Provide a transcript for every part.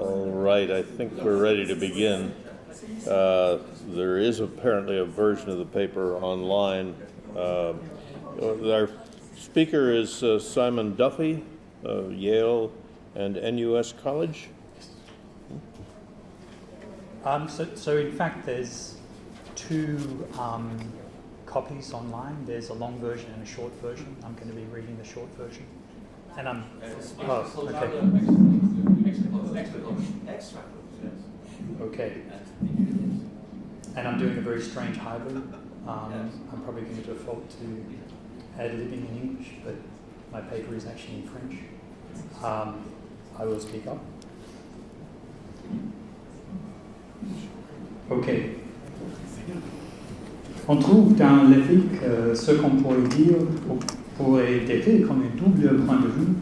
All right, I think we're ready to begin. There is apparently a version of the paper online. Our speaker is Simon Duffy, Yale and NUS College. So in fact, there's two copies online. There's a long version and a short version. I'm going to be reading the short version. And I'm... Oh, okay. Okay. And I'm doing a very strange hybrid. I'm probably going to default to ad-libbing in English, but my paper is actually in French. I will speak up. Ok. On trouve dans l'éthique ce qu'on pourrait décrire comme un double point de vue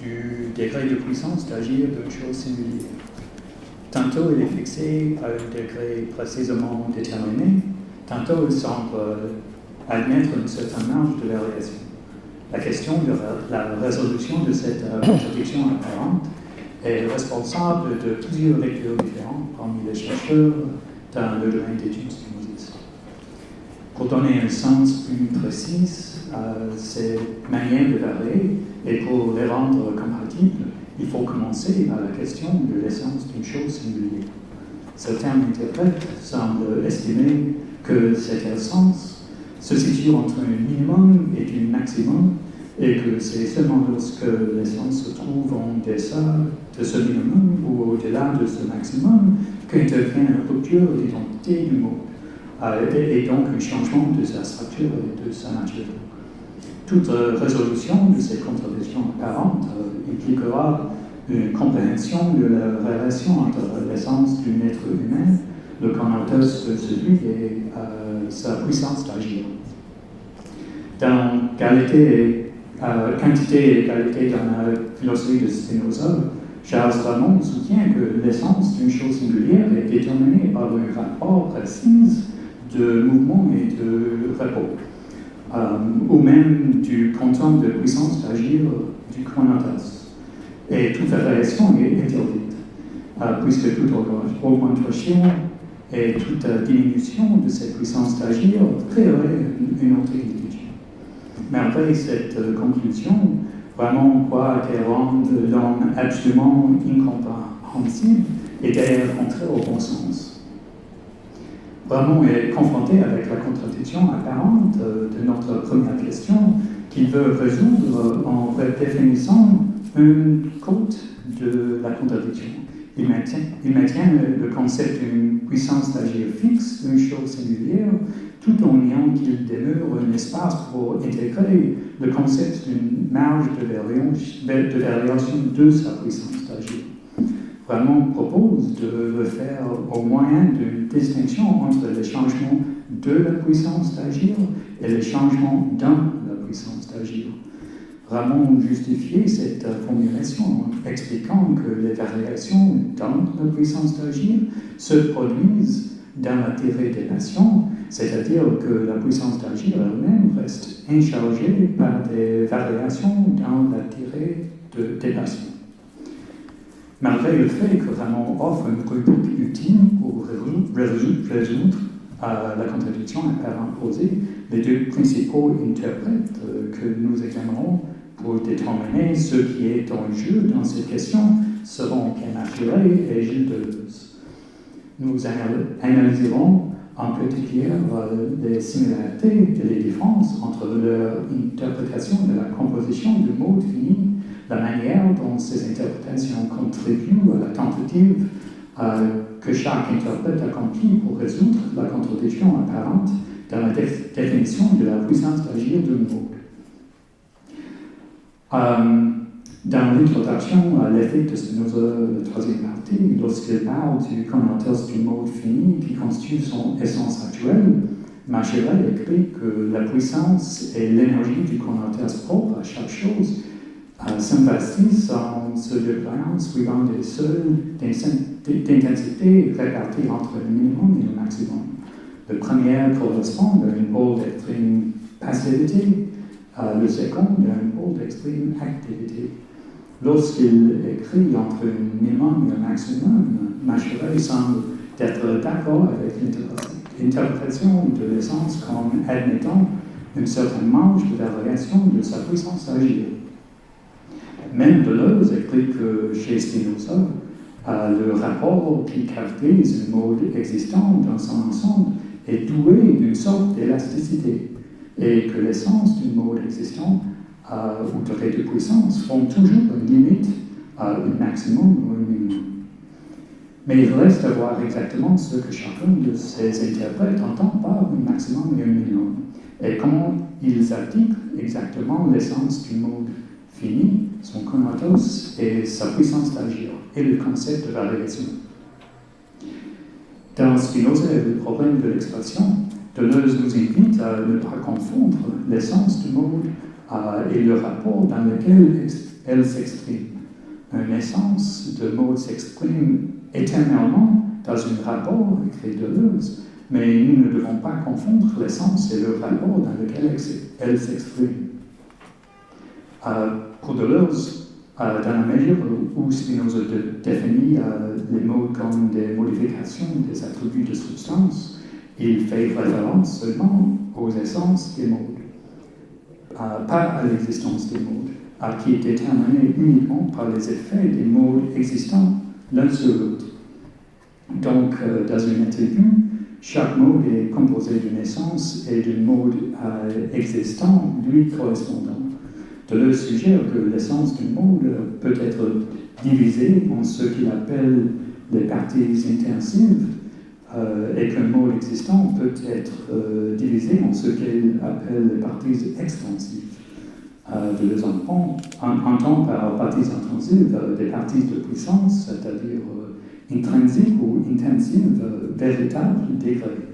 du degré de puissance d'agir d'une chose singulière. Tantôt il est fixé à un degré précisément déterminé, tantôt il semble admettre une certaine marge de variation. La question de la résolution de cette contradiction apparente est responsable de plusieurs lectures différentes parmi les chercheurs dans le domaine d'études spinozistes. Pour donner un sens plus précis à ces manières de varier et pour les rendre compatibles, il faut commencer par la question de l'essence d'une chose singulière. Certains interprètes semblent estimer que cette essence se situe entre un minimum et un maximum et que c'est seulement lorsque l'essence se trouve en deçà de ce minimum ou au-delà de ce maximum qu'intervient une rupture d'identité du mode, et donc un changement de sa structure et de sa nature. Toute résolution de ces contradictions apparentes impliquera une compréhension de la relation entre l'essence d'un être humain, le connotateur de celui et sa puissance d'agir. Dans quantité et qualité dans la philosophie de Spinoza, Charles Ramon soutient que l'essence d'une chose singulière est déterminée par un rapport précis de mouvement et de repos, ou même du quantum de puissance d'agir du connotateur. Et toute variation est interdite, puisque toute augmentation et toute diminution de cette puissance d'agir créerait une autre individu. Malgré cette conclusion, Ramon croit qu'elle rend l'homme absolument incompréhensible et d'ailleurs contraire au bon sens. Ramon est confronté avec la contradiction apparente de notre première question qu'il veut résoudre en redéfinissant une côte de la contradiction. Il maintient le concept d'une puissance d'agir fixe, d'une chose singulière, tout en niant qu'il demeure un espace pour intégrer le concept d'une marge de variation de sa puissance d'agir. Ramon propose de le faire au moyen d'une distinction entre les changements de la puissance d'agir et les changements dans la puissance d'agir. Ramon justifiait cette formulation en expliquant que les variations dans la puissance d'agir se produisent dans la durée des passions, c'est-à-dire que la puissance d'agir elle-même reste inchargée par des variations dans la durée des passions. Malgré le fait que Ramon offre une rubrique ultime pour résoudre la contradiction apparente posée, les deux principaux interprètes que nous examinerons pour déterminer ce qui est en jeu dans cette question seront Ken Achille et Gilles Deleuze. Nous analyserons en particulier les similarités et les différences entre leur interprétation de la composition du mode fini, la manière dont ces interprétations contribuent à la tentative que chaque interprète accomplit pour résoudre la contradiction apparente dans la définition de la puissance d'agir d'un mode. Dans l'introduction à l'éthique de Spinoza, la troisième partie, lorsqu'il parle du commentaire du mode fini qui constitue son essence actuelle, Machiavel écrit que la puissance et l'énergie du commentaire propre à chaque chose s'investissent en se déployant suivant des seuils d'intensité répartis entre le minimum et le maximum. Le premier correspond à une pôle d'extrême passivité, le second à un pôle d'extrême activité. lorsqu'il écrit entre un minimum et un maximum, Macherey semble être d'accord avec l'interprétation de l'essence comme admettant une certaine marge de variation de sa puissance à agir. Même Deleuze écrit que chez Spinoza, le rapport qui caractérise un mode existant dans son ensemble est doué d'une sorte d'élasticité, et que l'essence d'un mode existant ou degré de puissance font toujours une limite à un maximum ou un minimum. Mais il reste à voir exactement ce que chacun de ces interprètes entend par un maximum et un minimum, et comment ils appliquent exactement l'essence du mode fini, son conatos et sa puissance d'agir, et le concept de variation. Dans Spinoza et le problème de l'expression, Deleuze nous invite à ne pas confondre l'essence du mode et le rapport dans lequel elle s'exprime. Une essence de mode s'exprime éternellement dans un rapport, écrit Deleuze, mais nous ne devons pas confondre l'essence et le rapport dans lequel elle s'exprime. Pour Deleuze, dans la mesure où Spinoza définit les modes comme des modifications des attributs de substance, il fait référence seulement aux essences des modes, pas à l'existence des modes, qui est déterminée uniquement par les effets des modes existants l'un sur l'autre. Donc, dans une interview, chaque mode est composé d'une essence et d'un mode existant lui correspondant. Deleuze suggère que l'essence d'un mode peut être divisée en ce qu'il appelle les parties intensives et qu'un mode existant peut être divisé en ce qu'il appelle les parties extensives. Deleuze entend par parties intensives des parties de puissance, c'est-à-dire intrinsiques ou intensives, véritables degrés.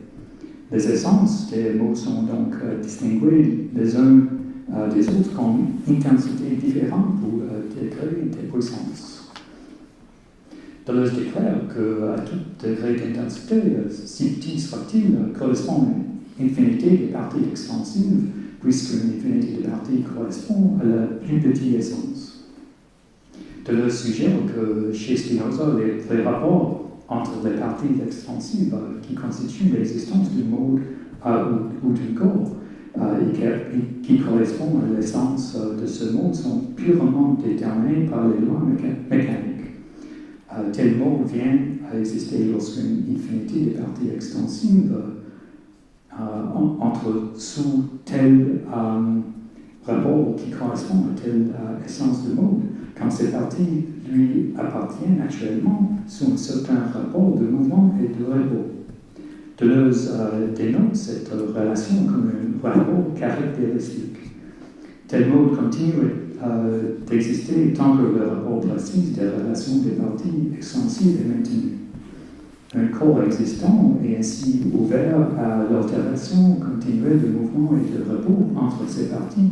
Les essences des modes sont donc distinguées les uns des autres comme intensités différentes ou degrés de puissance. Deleuze déclare qu'à tout degré d'intensité, si petit soit-il, correspond à une infinité de parties extensives, puisqu'une infinité de parties correspond à la plus petite essence. Deleuze suggère que chez Spinoza, les rapports entre les parties extensives qui constituent l'existence du mode ou d'un corps et qui correspondent à l'essence de ce mode sont purement déterminés par les lois mécaniques. Tel mode vient à exister lorsqu'une infinité de parties extensives entre sous tel rapport qui correspond à telle essence de mode, quand ces parties lui appartiennent actuellement sous un certain rapport de mouvement et de repos. Deleuze dénote cette relation comme un rapport caractéristique. Tel mode continue d'exister tant que le rapport précis des relations des parties extensives est maintenu. Un corps existant est ainsi ouvert à l'altération continuelle de mouvement et de repos entre ces parties,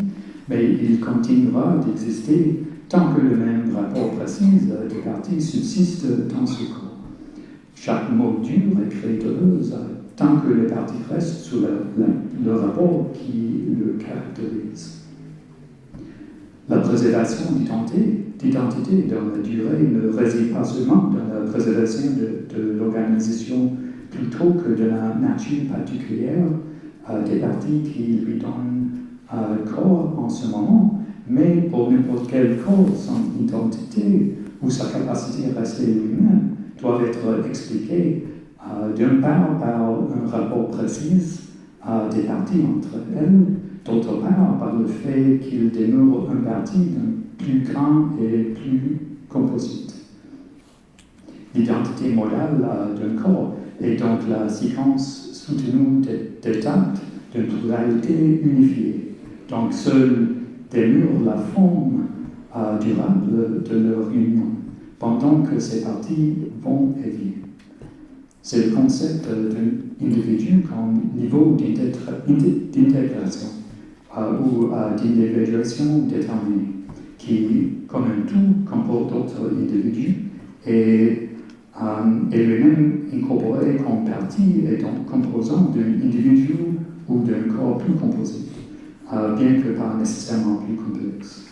mais il continuera d'exister tant que le même rapport précis des parties subsiste dans ce corps. Chaque mode dur est créé Deleuze tant que les parties restent sous le rapport qui le caractérise. La préservation d'identité dans la durée ne réside pas seulement dans la préservation de l'organisation plutôt que de la nature particulière des parties qui lui donnent corps en ce moment, mais pour n'importe quel corps, son identité ou sa capacité à rester lui-même doivent être expliquées d'une part par un rapport précis des parties entre elles, d'autre part par le fait qu'il demeure une partie plus grand et plus composite. L'identité modale d'un corps est donc la séquence soutenue d'étapes d'une pluralité unifiée. Donc seule demeure la forme durable de leur union, pendant que ces parties vont et viennent. C'est le concept d'un individu comme niveau d'intégration ou d'individuation déterminée, qui, comme un tout, comporte d'autres individus et lui-même incorporé comme partie et donc composant d'un individu ou d'un corps plus composé, bien que pas nécessairement plus complexe.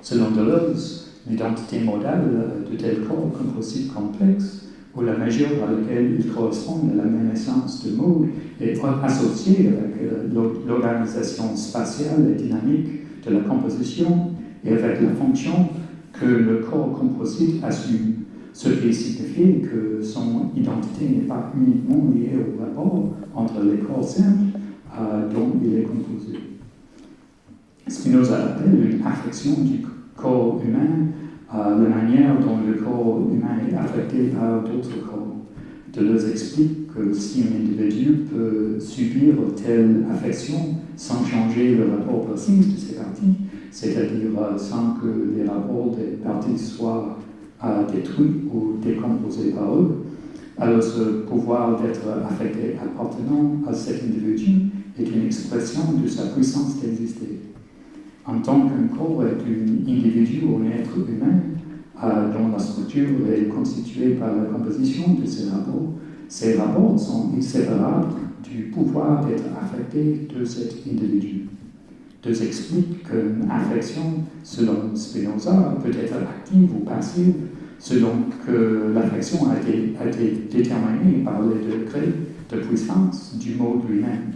Selon Deleuze, l'identité modale de tel corps composite complexe, où la mesure à laquelle il correspond à la même essence de mode est associée avec l'organisation spatiale et dynamique de la composition et avec la fonction que le corps composite assume, ce qui signifie que son identité n'est pas uniquement liée au rapport entre les corps simples dont il est composé. Spinoza appelle une affection du corps humain la manière dont le corps humain est affecté par d'autres corps. Deleuze explique que si un individu peut subir telle affection sans changer le rapport précis de ses parties, c'est-à-dire sans que les rapports des parties soient détruits ou décomposés par eux, alors ce pouvoir d'être affecté appartenant à cet individu est une expression de sa puissance d'exister. En tant qu'un corps est un individu ou un être humain dont la structure est constituée par la composition de ces rapports sont inséparables du pouvoir d'être affecté de cet individu. Deleuze explique qu'une affection, selon Spinoza, peut être active ou passive, selon que l'affection a été déterminée par les degrés de puissance du mode lui-même,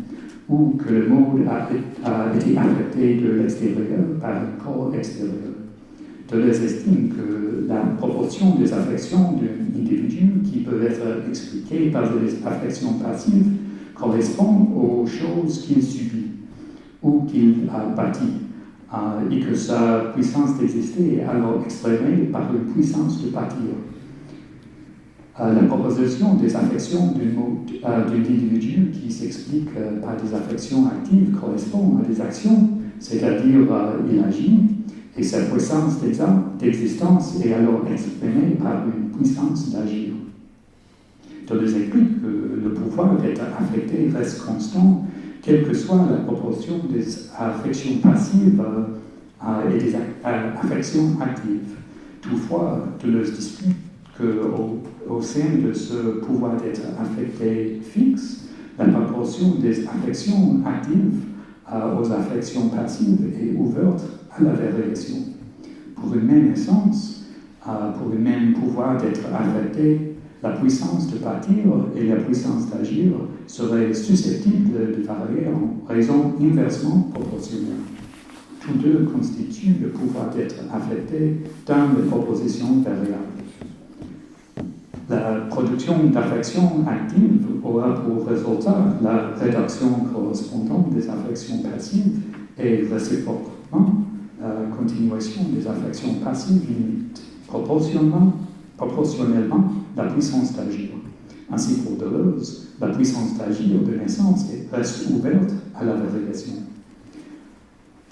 ou que le mode a été affecté de l'extérieur par un corps extérieur. Deleuze estime que la proportion des affections d'un individu qui peuvent être expliquées par des affections passives correspond aux choses qu'il subit ou qu'il a bâties, et que sa puissance d'exister est alors exprimée par une puissance de bâtir. La proposition des affections d'un individu qui s'explique par des affections actives correspond à des actions, c'est-à-dire il agit, et sa puissance d'existence est alors exprimée par une puissance d'agir. Deleuze explique que le pouvoir d'être affecté reste constant, quelle que soit la proportion des affections passives et des affections actives. Toutefois, Deleuze dispute qu'au sein de ce pouvoir d'être affecté fixe, la proportion des affections actives aux affections passives est ouverte à la variation. Pour une même essence, pour le même pouvoir d'être affecté, la puissance de bâtir et la puissance d'agir seraient susceptibles de varier en raison inversement proportionnelle. Tous deux constituent le pouvoir d'être affecté dans les propositions variables. La production d'affections actives aura pour résultat la réduction correspondante des affections passives et réciproquement, la continuation des affections passives limite proportionnellement la puissance d'agir. Ainsi, pour Deleuze, la puissance d'agir de naissance reste ouverte à la variation.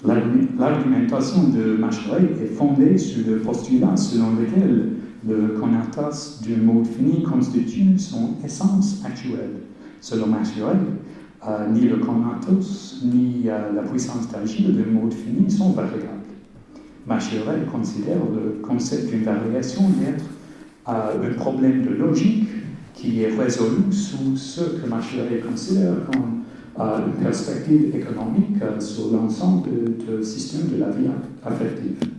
L'argumentation de Macheret est fondée sur le postulat selon lequel le conatus du mode fini constitue son essence actuelle. Selon Macheret, ni le conatus ni la puissance d'agir du mode fini sont variables. Macheret considère le concept d'une variation d'être un problème de logique qui est résolu sous ce que Macheret considère comme une perspective économique sur l'ensemble du système de la vie affective.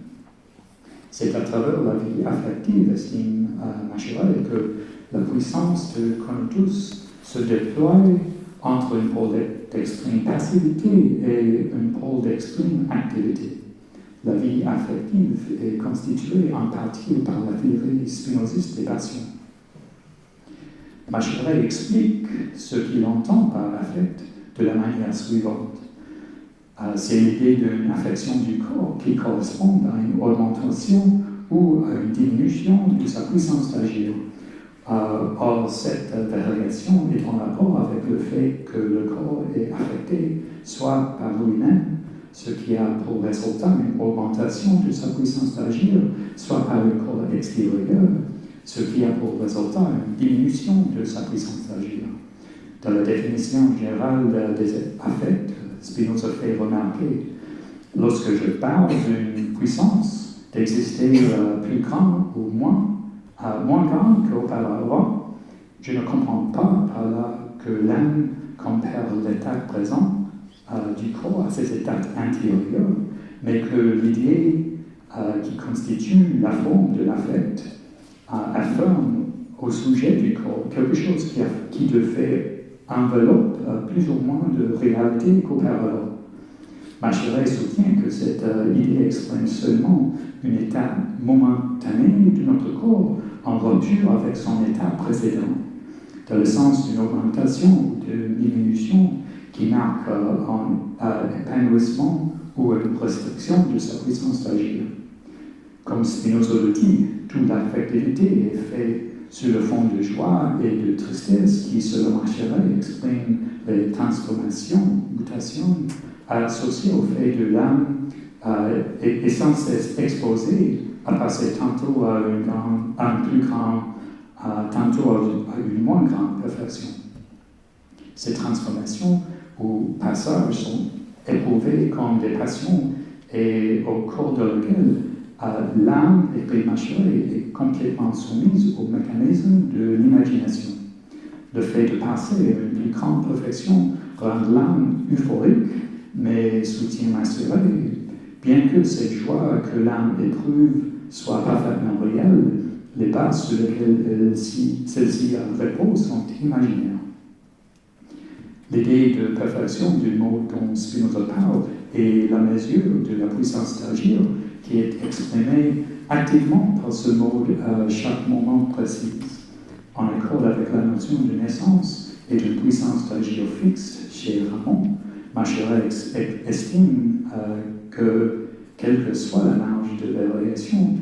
C'est à travers la vie affective, estime Macheret, que la puissance de conatus se déploie entre un pôle d'extrême passivité et un pôle d'extrême activité. La vie affective est constituée en partie par la théorie spinoziste des passions. Macheret explique ce qu'il entend par affect de la manière suivante. C'est l'idée d'une affection du corps qui correspond à une augmentation ou à une diminution de sa puissance d'agir. Or, cette variation est en rapport avec le fait que le corps est affecté soit par lui-même, ce qui a pour résultat une augmentation de sa puissance d'agir, soit par le corps extérieur, ce qui a pour résultat une diminution de sa puissance d'agir. Dans la définition générale des affects, Spinoza fait remarquer, lorsque je parle d'une puissance d'exister plus grande ou moins grande qu'auparavant, je ne comprends pas par là que l'âme compare l'état présent du corps à ses états intérieurs, mais que l'idée qui constitue la forme de l'affect, affirme au sujet du corps quelque chose qui de fait enveloppe plus ou moins de réalité qu'auparavant. Macheray soutient que cette idée exprime seulement une étape momentanée de notre corps en rupture avec son état précédent, dans le sens d'une augmentation ou d'une diminution qui marque un épanouissement ou une restriction de sa puissance d'agir. Comme Spinoza le dit, toute l'affectivité est faite sur le fond de joie et de tristesse qui, selon Macheray, exprime les transformations, mutations associées au fait de l'âme est sans cesse exposée à passer tantôt à un plus grand, tantôt à une moins grande perfection. Ces transformations ou passages sont éprouvés comme des passions et au cours de laquelle l'âme, écrit Macheray, est complètement soumise au mécanisme de l'imagination. Le fait de passer à une plus grande perfection rend l'âme euphorique, mais soutient Macheray, bien que cette joie que l'âme éprouve soit parfaitement réelle, les bases sur lesquelles celle-ci repose sont imaginaires. L'idée de perfection du mot dont Spinoza parle est la mesure de la puissance d'agir qui est exprimée activement par ce mot à chaque moment précis, en accord avec la notion de naissance et de puissance d'agir fixe chez Ramon. Macheray estime que, quelle que soit la marge de variation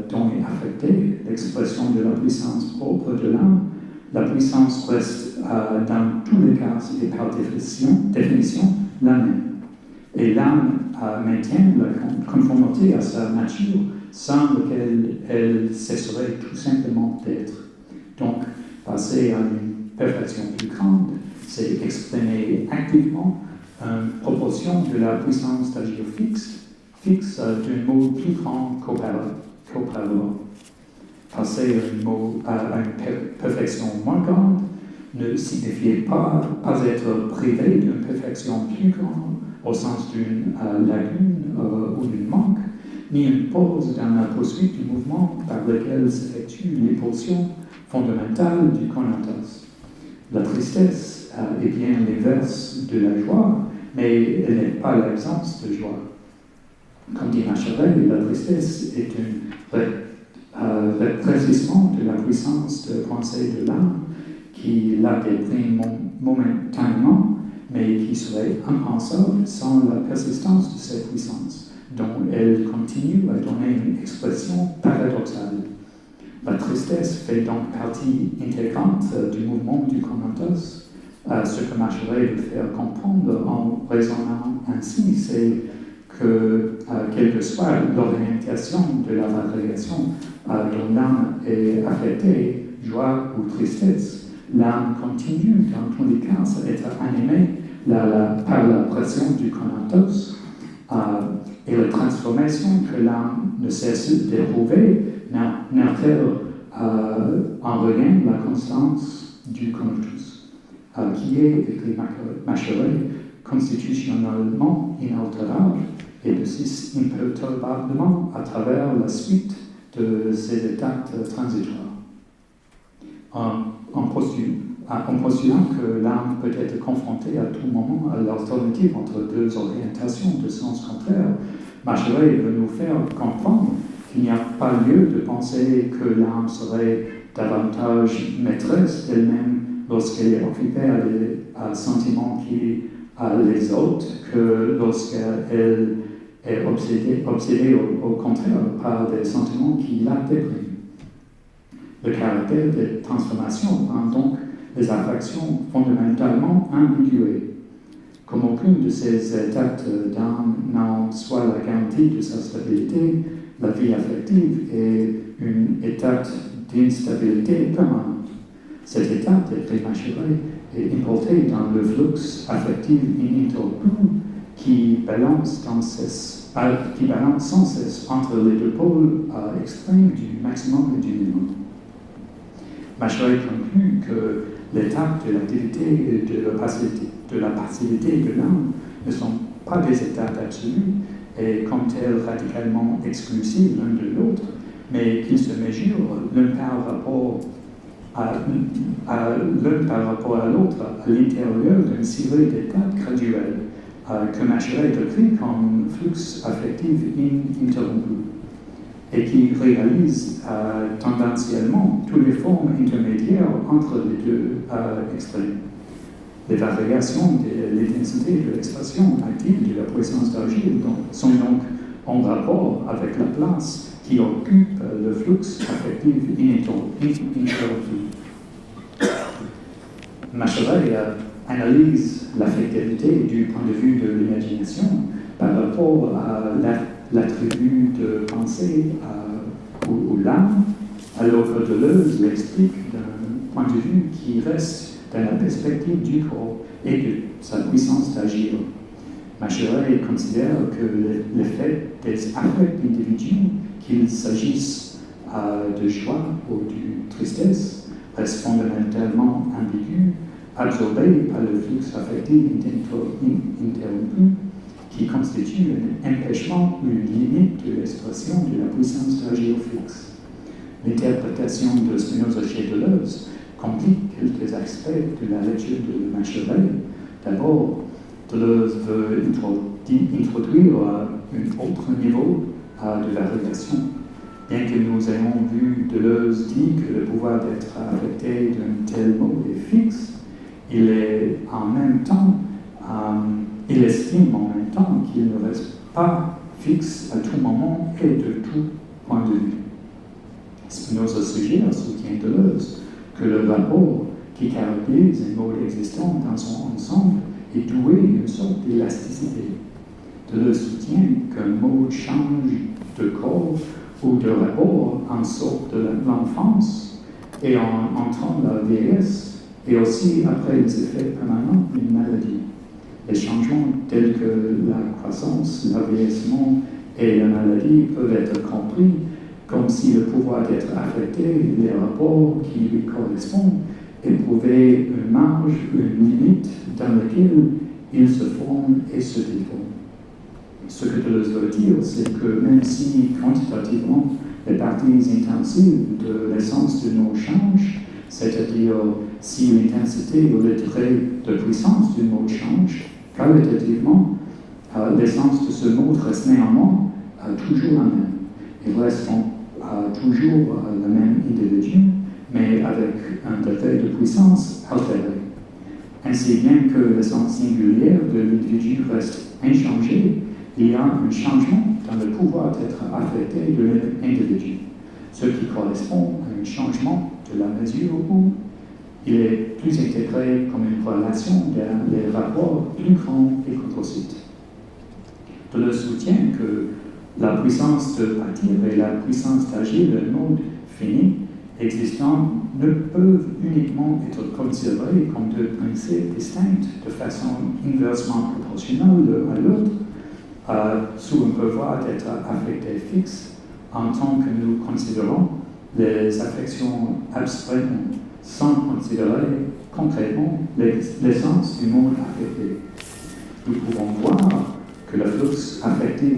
dont est affectée l'expression de la puissance propre de l'âme, la puissance reste dans tous les cas et par définition la même. Et l'âme maintient la conformité à sa nature sans laquelle elle cesserait tout simplement d'être. Donc, passer à une perfection plus grande, c'est exprimer activement une proportion de la puissance d'agir fixe d'un mot plus grand qu'auparavant. Passer à une perfection moins grande ne signifiait pas être privé d'une perfection plus grande au sens d'une lacune ou d'une manque, ni une pause dans la poursuite du mouvement par lequel s'effectuent les pulsions fondamentales du conatos. La tristesse est bien l'inverse de la joie, mais elle n'est pas l'absence de joie. Comme dit Macheray, la tristesse est un rétrécissement de la puissance de pensée de l'âme qui la déprime momentanément, mais qui serait impensable sans la persistance de cette puissance, dont elle continue à donner une expression paradoxale. La tristesse fait donc partie intégrante du mouvement du conatos. Ce que Macheray veut faire comprendre en raisonnant ainsi, c'est que, quelle que soit l'orientation de la variation dont l'âme est affectée, joie ou tristesse, l'âme continue dans tous les cas à être animée par la pression du conatos et la transformation que l'âme ne cesse d'éprouver n'altère en rien la constance du conatus, qui est, écrit Macheray, constitutionnellement inaltérable et persiste imperturbablement à travers la suite de ces étapes transitoires. En postulant que l'âme peut être confrontée à tout moment à l'alternative entre deux orientations de sens contraires, Macheray veut nous faire comprendre qu'il n'y a pas lieu de penser que l'âme serait davantage maîtresse d'elle-même lorsqu'elle est occupée à sentiments qui les autres que lorsqu'elle est obsédée au contraire par des sentiments qui la dépriment. Le caractère des transformations rend donc les affections fondamentalement ambiguës. Comme aucune de ces étapes d'âme n'en soit la garantie de sa stabilité, la vie affective est une étape d'instabilité permanente. Cette étape, écrit Macheray, est importée dans le flux affectif ininterrompu qui balance sans cesse entre les deux pôles extrêmes du maximum et du minimum. Macheray conclut que l'étape de l'activité et de la passivité de l'âme ne sont pas des étapes absolues et comme tels radicalement exclusifs l'un de l'autre, mais qu'ils se mesurent l'un par rapport à l'autre à l'intérieur d'une série d'étapes graduelles que Machiavel décrit comme flux affectif ininterrompu et qui réalise tendanciellement toutes les formes intermédiaires entre les deux extrêmes. Les variations de l'intensité de l'expression active de la puissance d'agir sont donc en rapport avec la place qui occupe le flux affectif ininterrompu. Machiavel analyse l'affectivité du point de vue de l'imagination par rapport à l'attribut de pensée ou l'âme, alors que Deleuze l'explique d'un point de vue qui reste dans la perspective du corps et de sa puissance d'agir. Machiavel considère que l'effet des affects individuels, qu'il s'agisse de joie ou de tristesse, reste fondamentalement ambigu, absorbé par le flux affectif interrompu, qui constitue un empêchement ou une limite de l'expression de la puissance d'agir fixe. L'interprétation de Spinoza chez Deleuze complique quelques aspects de la lecture de Machiavel. D'abord, Deleuze veut introduire un autre niveau de variation. Bien que nous ayons vu Deleuze dire que le pouvoir d'être affecté d'un tel mode est fixe, il estime en même temps qu'il ne reste pas fixe à tout moment et de tout point de vue. Spinoza soutient Deleuze que le rapport qui caractérise un mode existant dans son ensemble est doué d'une sorte d'élasticité. Deleuze soutient qu'un mode change de corps ou de rapport en sorte de l'enfance et en entrant la vieillesse, et aussi après les effets permanents d'une maladie. Les changements tels que la croissance, le vieillissement et la maladie peuvent être compris comme si le pouvoir d'être affecté, les rapports qui lui correspondent, éprouvaient une marge, une limite dans laquelle ils se forment et se déforment. Ce que Deleuze veut dire, c'est que même si quantitativement les parties intensives de l'essence de nos changent, c'est-à-dire si l'intensité ou le degré de puissance du mode change, qualitativement, l'essence de ce mode reste néanmoins toujours la même. Il reste toujours le même individu, mais avec un degré de puissance altéré. Ainsi bien que l'essence singulière de l'individu reste inchangée, il y a un changement dans le pouvoir d'être affecté de l'individu, ce qui correspond à un changement de la mesure où il est plus intégré comme une relation des rapports plus grands et composites. Deleuze soutient que la puissance de bâtir et la puissance d'agir d'un monde fini existant ne peuvent uniquement être considérés comme deux principes distincts de façon inversement proportionnelle l'un à l'autre, sous un pouvoir d'être affecté fixe, en tant que nous considérons les affections abstraitement, sans considérer concrètement l'essence du monde affecté. Nous pouvons voir que le flux affectif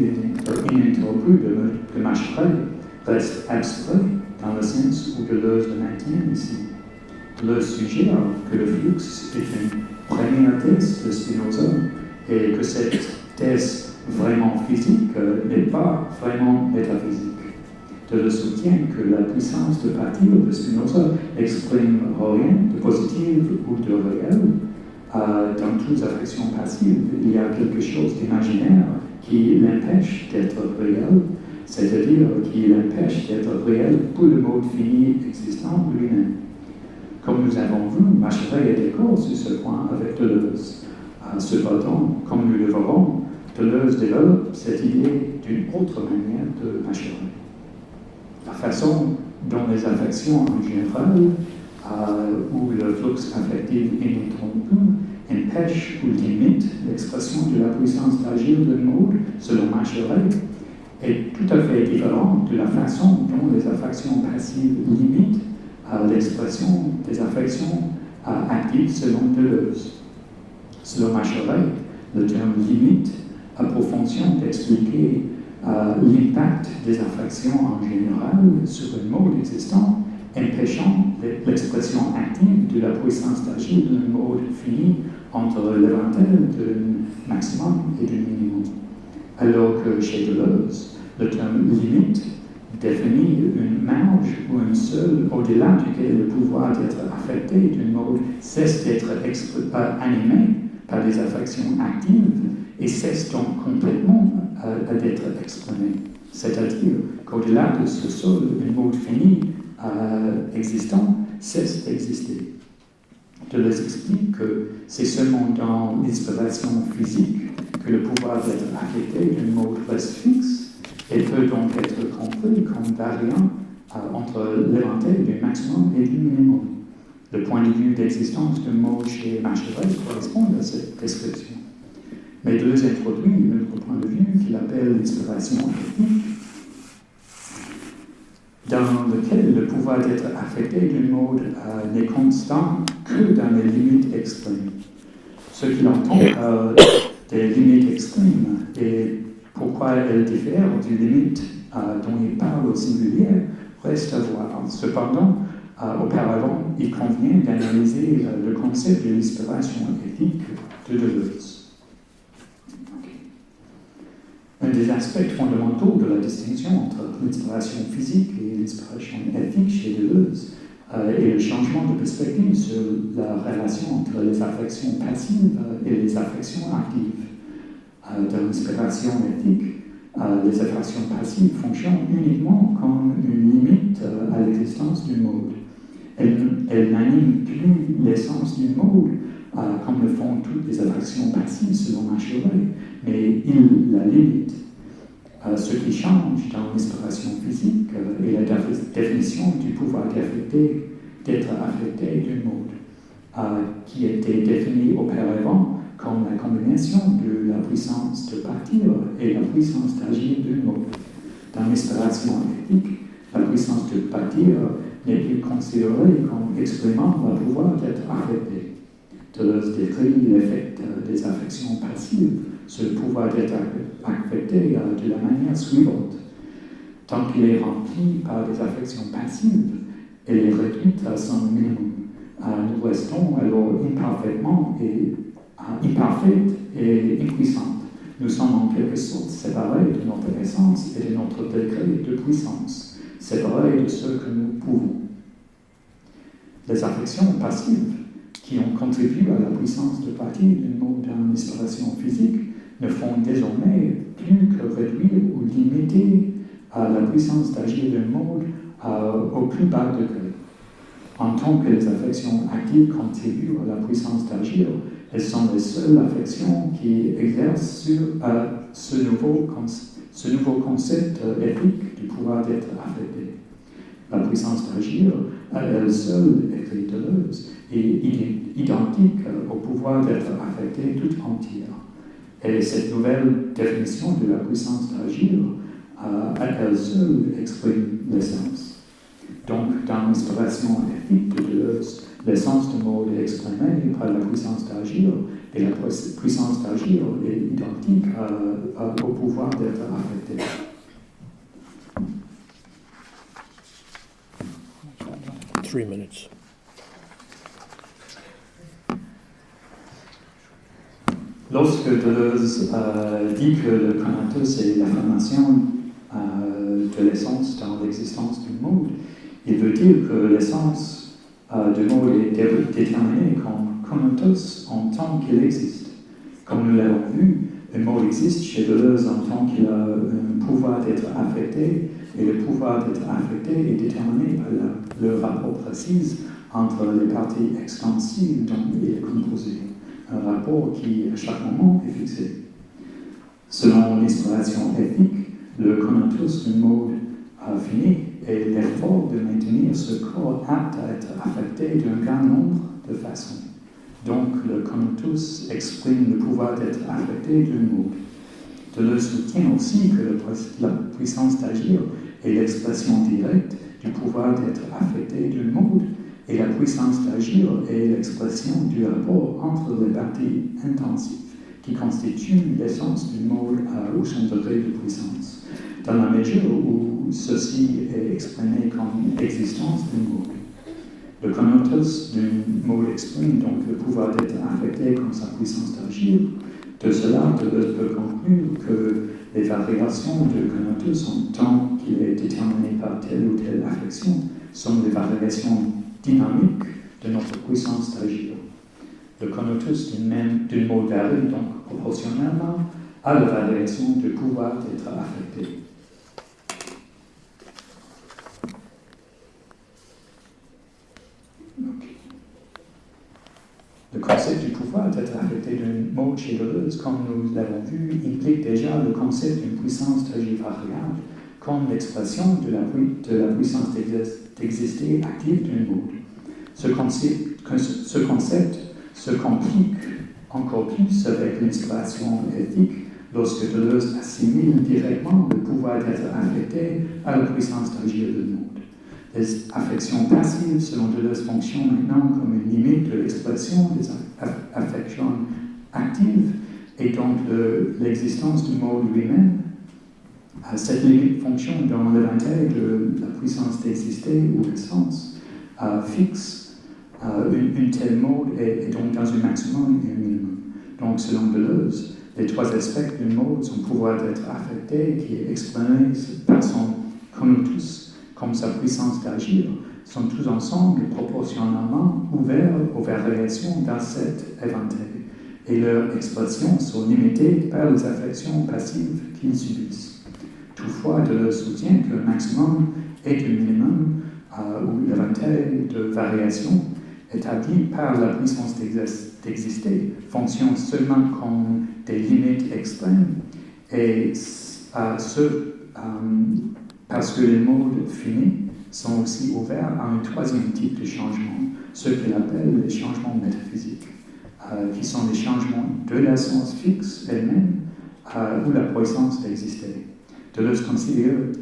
ininterrompu de Machiavel reste abstrait dans le sens où Deleuze le maintient ici. Deleuze suggère que le flux est une première thèse de Spinoza et que cette thèse vraiment physique n'est pas vraiment métaphysique. Deleuze soutient que la puissance de partir de Spinoza n'exprime rien de positif ou de réel. Dans toute affection passive, il y a quelque chose d'imaginaire qui l'empêche d'être réel, c'est-à-dire qui l'empêche d'être réel pour le mode fini existant lui-même. Comme nous avons vu, Machiavel est d'accord sur ce point avec Deleuze. Cependant, comme nous le verrons, Deleuze développe cette idée d'une autre manière de Machiavel. La façon dont les affections en général, où le flux affectif ininterrompu empêche ou limite l'expression de la puissance d'agir d'un mode, selon Machiavel, est tout à fait différente de la façon dont les affections passives limitent l'expression des affections actives selon Deleuze. Selon Machiavel, le terme limite a pour fonction d'expliquer l'impact des affections en général sur un mode existant, empêchant l'expression active de la puissance d'agir d'un mode fini entre l'éventail d'un maximum et d'un minimum. Alors que chez Deleuze, le terme limite définit une marge ou un seuil au-delà duquel le pouvoir d'être affecté d'un mode cesse d'être animé par des affections actives et cesse donc complètement d'être exprimé. C'est-à-dire qu'au-delà de ce seuil, un mode fini existant cesse d'exister. Deleuze explique que c'est seulement dans l'inspiration physique que le pouvoir d'être affecté d'un mode reste fixe et peut donc être compris comme variant entre l'éventail du maximum et du minimum. Le point de vue d'existence d'un mode chez Machiavel correspond à cette description. Mais Deleuze introduit un autre point de vue qu'il appelle l'inspiration ethnique, dans lequel le pouvoir d'être affecté d'un mode n'est constant que dans les limites extrêmes. Ce qu'il entend par des limites extrêmes et pourquoi elles diffèrent des limites dont il parle au singulier reste à voir. Cependant, auparavant, il convient d'analyser le concept de l'inspiration éthique de Deleuze. Un des aspects fondamentaux de la distinction entre l'inspiration physique et l'inspiration éthique chez Deleuze est le changement de perspective sur la relation entre les affections passives et les affections actives. Dans l'inspiration éthique, les affections passives fonctionnent uniquement comme une limite à l'existence du mode. Elles n'animent plus l'essence du mode comme le font toutes les affections passives selon Machiavel, mais ils la limitent. Ce qui change dans l'inspiration physique est la définition du pouvoir d'être affecté d'un mode, qui était défini auparavant comme la combinaison de la puissance de partir et la puissance d'agir d'un mode. Dans l'inspiration éthique, la puissance de partir n'est plus considérée comme exprimant le pouvoir d'être affecté. Deleuze décrit l'effet des affections passives sur le pouvoir d'être affecté de la manière suivante. Tant qu'il est rempli par des affections passives, elle est réduite à son minimum. Nous restons alors imparfaite et impuissante. Nous sommes en quelque sorte séparés de notre essence et de notre degré de puissance, séparés de ce que nous pouvons. Les affections passives qui ont contribué à la puissance de partir d'une mode dans l'inspiration physique ne font désormais plus que réduire ou limiter la puissance d'agir d'un mode au plus bas degré. En tant que les affections actives contribuent à la puissance d'agir, elles sont les seules affections qui exercent sur ce nouveau concept éthique du pouvoir d'être affecté. La puissance d'agir, à elle seule, écrit Deleuze, est identique au pouvoir d'être affecté tout entière. Et cette nouvelle définition de la puissance d'agir, à elle seule, exprime l'essence. Donc, dans l'inspiration éthique de Deleuze, l'essence du mode est exprimée par la puissance d'agir, et la puissance d'agir est identique au pouvoir d'être affecté. Three minutes. Lorsque Deleuze dit que le conatus est l'affirmation de l'essence dans l'existence du monde, il veut dire que l'essence du monde est déterminée comme conatus en tant qu'il existe. Comme nous l'avons vu, un mot existe chez Deleuze en tant qu'il a un pouvoir d'être affecté, et le pouvoir d'être affecté est déterminé par le rapport précis entre les parties extensives dont il est composé. Un rapport qui, à chaque moment, est fixé. Selon l'inspiration éthique, le conatus d'un mode fini est l'effort de maintenir ce corps apte à être affecté d'un grand nombre de façons. Donc, le conatus exprime le pouvoir d'être affecté d'un mode. Deleuze soutient aussi que la puissance d'agir est l'expression directe du pouvoir d'être affecté d'un mode, et la puissance d'agir est l'expression du rapport entre les parties intensives qui constitue l'essence du mode ou son degré de puissance, dans la mesure où ceci est exprimé comme existence du mode. Le connotus du mode exprime donc le pouvoir d'être affecté comme sa puissance d'agir. De cela, Deleuze peut conclure que les variations du connotus en tant qu'il est déterminé par telle ou telle affection sont des variations dynamiques de notre puissance d'agir. Le connotus d'une mode varie donc proportionnellement à la variation du pouvoir d'être affecté. Le concept du pouvoir d'être affecté d'une mode chez Deleuze, comme nous l'avons vu, implique déjà le concept d'une puissance d'agir variable comme l'expression de la puissance d'exister active d'une mode. Ce concept se complique encore plus avec l'inspiration éthique lorsque Deleuze assimile directement le pouvoir d'être affecté à la puissance d'agir d'une mode. Les affections passives, selon Deleuze, fonctionnent maintenant comme une limite de l'expression des affections actives et donc l'existence du mode lui-même. Cette limite fonctionne dans l'éventail de la puissance d'exister ou l'essence fixe. Une telle mode est donc dans un maximum et un minimum. Donc, selon Deleuze, les trois aspects d'une mode, son pouvoir d'être affecté, qui est exprimé par son connotus, comme sa puissance d'agir, sont tous ensemble proportionnellement ouverts aux variations dans cet éventail, et leurs expressions sont limitées par les affections passives qu'ils subissent. Toutefois, Deleuze soutient que le maximum est un minimum où l'éventail de variations établi par la puissance d'exister fonctionne seulement comme des limites extrêmes, et parce que les modes finis sont aussi ouverts à un troisième type de changement, ce qu'il appelle les changements métaphysiques, qui sont des changements de l'essence fixe elle-même ou la puissance d'exister. Deleuze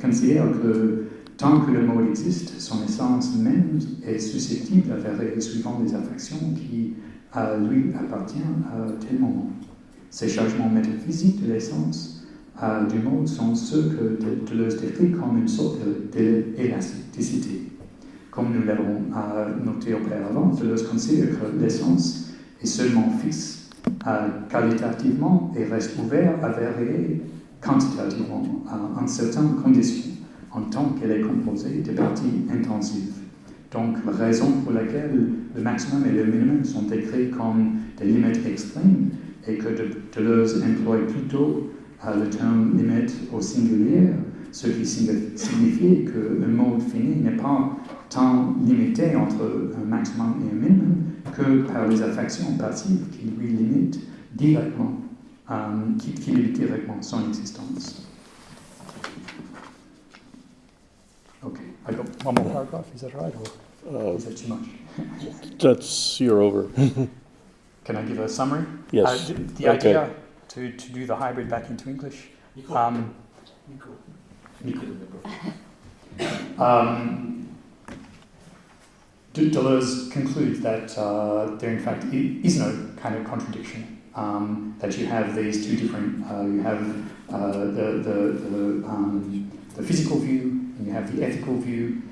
considère que tant que le mode existe, son essence même est susceptible à varier suivant les affections qui lui appartiennent à tel moment. Ces changements métaphysiques de l'essence du mode sont ceux que Deleuze décrit comme une sorte d'élasticité. Comme nous l'avons noté auparavant, Deleuze considère que l'essence est seulement fixe qualitativement et reste ouvert à varier quantitativement en certaines conditions, en tant qu'elle est composée de parties intensives. Donc, la raison pour laquelle le maximum et le minimum sont décrits comme des limites extrêmes et que Deleuze emploie plutôt le terme limite au singulier, ce qui signifie que le mode fini n'est pas tant limité entre un maximum et un minimum que par les affections passives qui lui limitent directement, qui limitent directement son existence. Okay, I got one more paragraph. Is that right, or is that too much? You're over. Can I give a summary? Yes. The idea to do the hybrid back into English. Deleuze concludes that there in fact is no kind of contradiction. That you have these two different, you have the physical view, and you have the ethical view,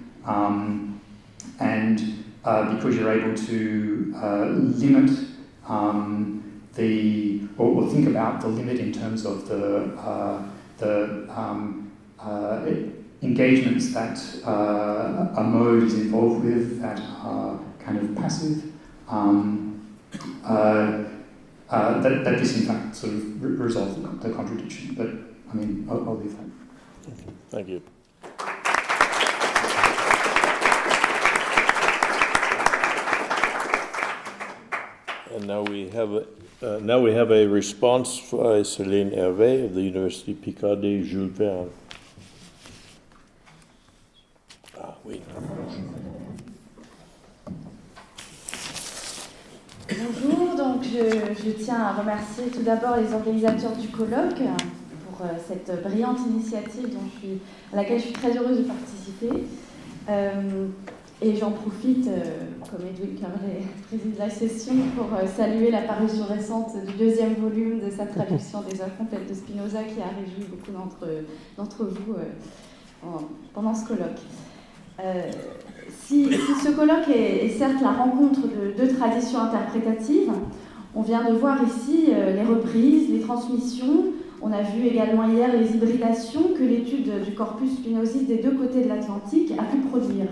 and because you're able to limit or think about the limit in terms of the engagements that a mode is involved with that are kind of passive, that this in fact sort of resolves the contradiction. But I mean, I'll leave that. Thank you. And now we have a response by Céline Hervé of the University Picardie Jules Verne. Oui. Bonjour, donc je tiens à remercier tout d'abord les organisateurs du colloque pour cette brillante initiative à laquelle je suis très heureuse de participer. Et j'en profite, comme Edwin Curley préside la session, pour saluer la parution récente du 2e volume de sa traduction des œuvres complètes de Spinoza, qui a réjoui beaucoup d'entre vous pendant ce colloque. Si ce colloque est certes la rencontre de deux traditions interprétatives, on vient de voir ici les reprises, les transmissions. On a vu également hier les hybridations que l'étude du corpus spinoziste des deux côtés de l'Atlantique a pu produire.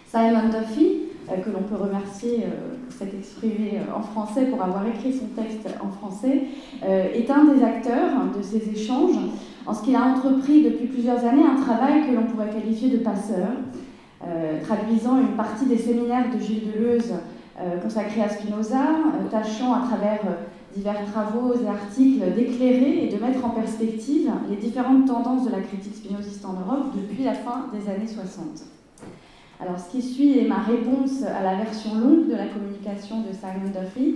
Simon Duffy, que l'on peut remercier pour s'être exprimé en français, pour avoir écrit son texte en français, est un des acteurs de ces échanges, en ce qu'il a entrepris depuis plusieurs années un travail que l'on pourrait qualifier de passeur, traduisant une partie des séminaires de Gilles Deleuze consacrés à Spinoza, tâchant à travers divers travaux et articles d'éclairer et de mettre en perspective les différentes tendances de la critique spinoziste en Europe depuis la fin des années 60. Alors, ce qui suit est ma réponse à la version longue de la communication de Simon Duffy.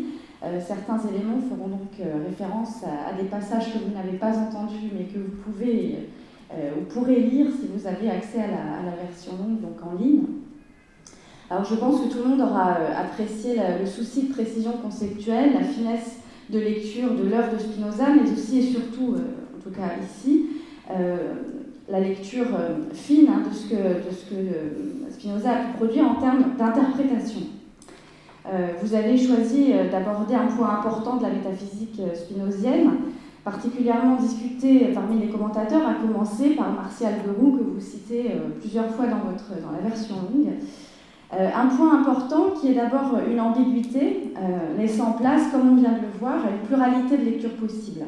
Certains éléments feront donc référence à des passages que vous n'avez pas entendus, mais que vous pouvez ou pourrez lire si vous avez accès à la version longue, donc en ligne. Alors, je pense que tout le monde aura apprécié le souci de précision conceptuelle, la finesse de lecture de l'œuvre de Spinoza, mais aussi et surtout, en tout cas ici, la lecture fine de ce que Spinoza a pu produire en termes d'interprétation. Vous avez choisi d'aborder un point important de la métaphysique spinozienne, particulièrement discuté parmi les commentateurs, à commencer par Martial Leroux, que vous citez plusieurs fois dans la version longue. Un point important qui est d'abord une ambiguïté, laissant place, comme on vient de le voir, à une pluralité de lectures possibles.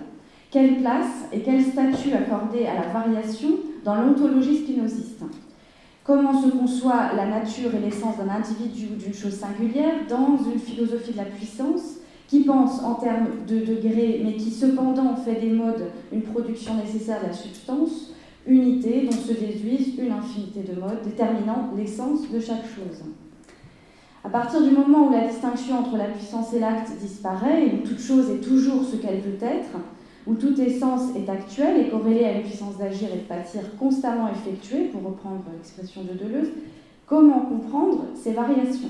Quelle place et quel statut accorder à la variation dans l'ontologie spinoziste? Comment se conçoit la nature et l'essence d'un individu ou d'une chose singulière dans une philosophie de la puissance qui pense en termes de degrés, mais qui cependant fait des modes une production nécessaire de la substance, unité dont se déduisent une infinité de modes déterminant l'essence de chaque chose. À partir du moment où la distinction entre la puissance et l'acte disparaît, et où toute chose est toujours ce qu'elle veut être, où toute essence est actuelle et corrélée à une puissance d'agir et de pâtir constamment effectuée, pour reprendre l'expression de Deleuze, comment comprendre ces variations?